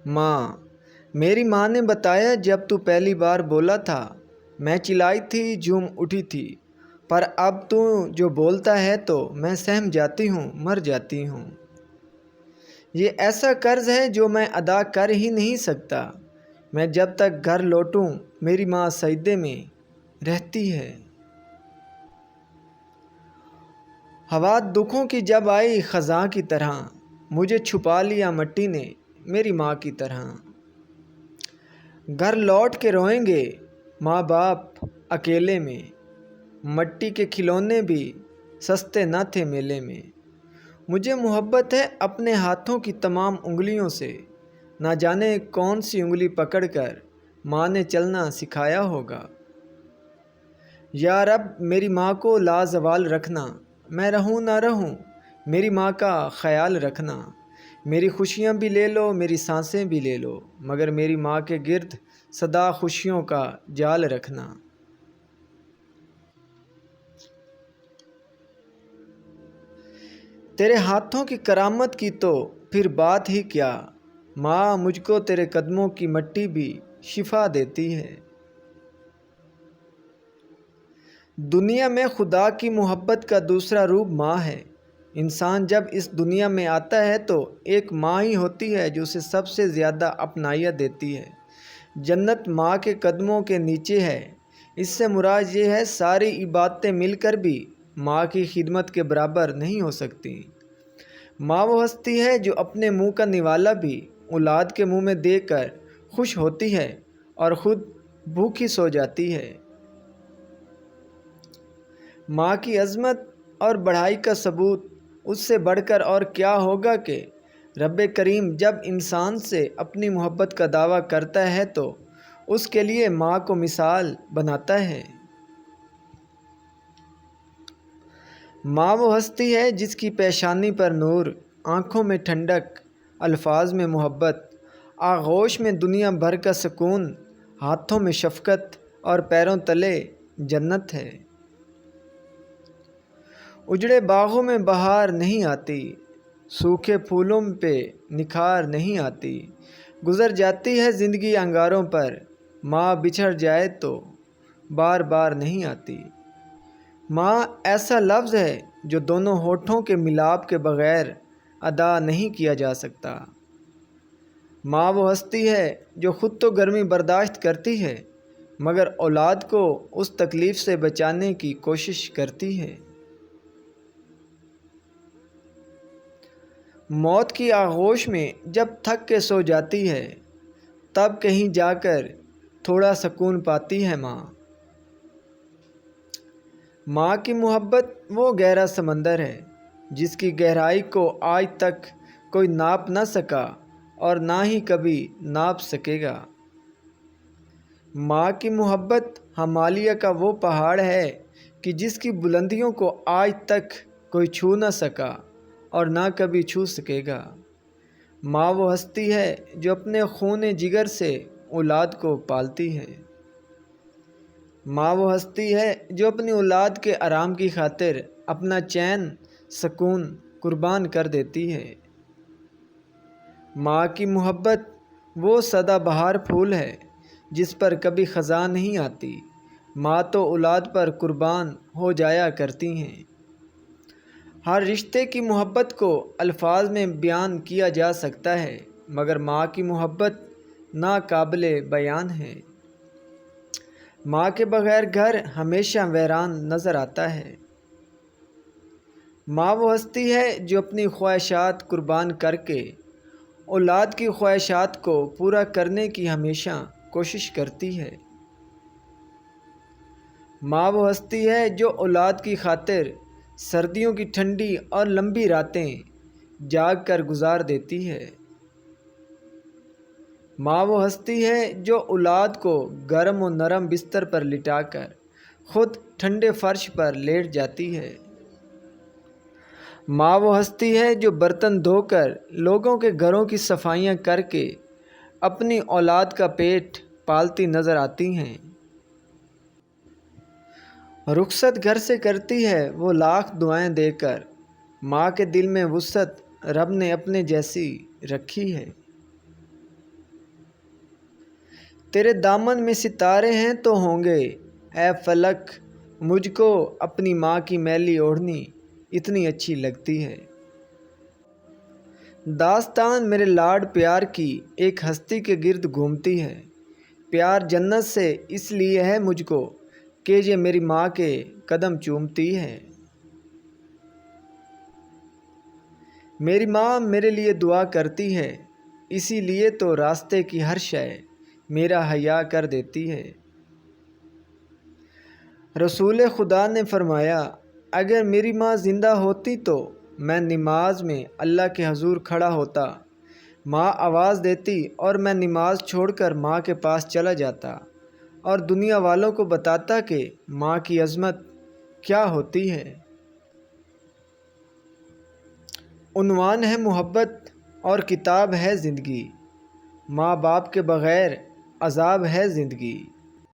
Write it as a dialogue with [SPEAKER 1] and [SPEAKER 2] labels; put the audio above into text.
[SPEAKER 1] ماں، میری ماں نے بتایا جب تو پہلی بار بولا تھا میں چلائی تھی، جھوم اٹھی تھی، پر اب تو جو بولتا ہے تو میں سہم جاتی ہوں، مر جاتی ہوں۔ یہ ایسا قرض ہے جو میں ادا کر ہی نہیں سکتا۔ میں جب تک گھر لوٹوں میری ماں سجدے میں رہتی ہے۔ ہوا دکھوں کی جب آئی خزاں کی طرح، مجھے چھپا لیا مٹی نے میری ماں کی طرح۔ گھر لوٹ کے روئیں گے ماں باپ اکیلے میں، مٹی کے کھلونے بھی سستے نہ تھے میلے میں۔ مجھے محبت ہے اپنے ہاتھوں کی تمام انگلیوں سے، نہ جانے کون سی انگلی پکڑ کر ماں نے چلنا سکھایا ہوگا۔ یا رب میری ماں کو لازوال رکھنا، میں رہوں نہ رہوں میری ماں کا خیال رکھنا۔ میری خوشیاں بھی لے لو، میری سانسیں بھی لے لو، مگر میری ماں کے گرد سدا خوشیوں کا جال رکھنا۔ تیرے ہاتھوں کی کرامت کی تو پھر بات ہی کیا، ماں مجھ کو تیرے قدموں کی مٹی بھی شفا دیتی ہے۔ دنیا میں خدا کی محبت کا دوسرا روپ ماں ہے۔ انسان جب اس دنیا میں آتا ہے تو ایک ماں ہی ہوتی ہے جو اسے سب سے زیادہ اپنائیت دیتی ہے۔ جنت ماں کے قدموں کے نیچے ہے۔ اس سے مراد یہ ہے ساری عبادتیں مل کر بھی ماں کی خدمت کے برابر نہیں ہو سکتی۔ ماں وہ ہستی ہے جو اپنے منہ کا نوالا بھی اولاد کے منہ میں دے کر خوش ہوتی ہے اور خود بھوکی سو جاتی ہے۔ ماں کی عظمت اور بڑائی کا ثبوت اس سے بڑھ کر اور کیا ہوگا کہ رب کریم جب انسان سے اپنی محبت کا دعویٰ کرتا ہے تو اس کے لیے ماں کو مثال بناتا ہے۔ ماں وہ ہستی ہے جس کی پیشانی پر نور، آنکھوں میں ٹھنڈک، الفاظ میں محبت، آغوش میں دنیا بھر کا سکون، ہاتھوں میں شفقت اور پیروں تلے جنت ہے۔ اجڑے باغوں میں بہار نہیں آتی، سوکھے پھولوں پہ نکھار نہیں آتی، گزر جاتی ہے زندگی انگاروں پر، ماں بچھڑ جائے تو بار بار نہیں آتی۔ ماں ایسا لفظ ہے جو دونوں ہونٹوں کے ملاپ کے بغیر ادا نہیں کیا جا سکتا۔ ماں وہ ہستی ہے جو خود تو گرمی برداشت کرتی ہے مگر اولاد کو اس تکلیف سے بچانے کی کوشش کرتی ہے۔ موت کی آغوش میں جب تھک کے سو جاتی ہے تب کہیں جا کر تھوڑا سکون پاتی ہے ماں۔ ماں کی محبت وہ گہرا سمندر ہے جس کی گہرائی کو آج تک کوئی ناپ نہ سکا اور نہ ہی کبھی ناپ سکے گا۔ ماں کی محبت ہمالیہ کا وہ پہاڑ ہے کہ جس کی بلندیوں کو آج تک کوئی چھو نہ سکا اور نہ کبھی چھو سکے گا۔ ماں وہ ہستی ہے جو اپنے خون جگر سے اولاد کو پالتی ہے۔ ماں وہ ہستی ہے جو اپنی اولاد کے آرام کی خاطر اپنا چین سکون قربان کر دیتی ہے۔ ماں کی محبت وہ سدا بہار پھول ہے جس پر کبھی خزاں نہیں آتی۔ ماں تو اولاد پر قربان ہو جایا کرتی ہیں۔ ہر رشتے کی محبت کو الفاظ میں بیان کیا جا سکتا ہے مگر ماں کی محبت ناقابل بیان ہے۔ ماں کے بغیر گھر ہمیشہ ویران نظر آتا ہے۔ ماں وہ ہستی ہے جو اپنی خواہشات قربان کر کے اولاد کی خواہشات کو پورا کرنے کی ہمیشہ کوشش کرتی ہے۔ ماں وہ ہستی ہے جو اولاد کی خاطر سردیوں کی ٹھنڈی اور لمبی راتیں جاگ کر گزار دیتی ہے۔ ماں وہ ہستی ہے جو اولاد کو گرم و نرم بستر پر لٹا کر خود ٹھنڈے فرش پر لیٹ جاتی ہے۔ ماں وہ ہستی ہے جو برتن دھو کر لوگوں کے گھروں کی صفائیاں کر کے اپنی اولاد کا پیٹ پالتی نظر آتی ہیں۔ رخصت گھر سے کرتی ہے وہ لاکھ دعائیں دے کر، ماں کے دل میں وسعت رب نے اپنے جیسی رکھی ہے۔ تیرے دامن میں ستارے ہیں تو ہوں گے، اے فلک مجھ کو اپنی ماں کی میلی اوڑھنی اتنی اچھی لگتی ہے۔ داستان میرے لاڈ پیار کی ایک ہستی کے گرد گھومتی ہے۔ پیار جنت سے اس لیے ہے مجھ کو کہ یہ میری ماں کے قدم چومتی ہے۔ میری ماں میرے لیے دعا کرتی ہے، اسی لیے تو راستے کی ہر شے میرا حیا کر دیتی ہے۔ رسول خدا نے فرمایا، اگر میری ماں زندہ ہوتی تو میں نماز میں اللہ کے حضور کھڑا ہوتا، ماں آواز دیتی اور میں نماز چھوڑ کر ماں کے پاس چلا جاتا اور دنیا والوں کو بتاتا کہ ماں کی عظمت کیا ہوتی ہے۔ عنوان ہے محبت اور کتاب ہے زندگی، ماں باپ کے بغیر عذاب ہے زندگی۔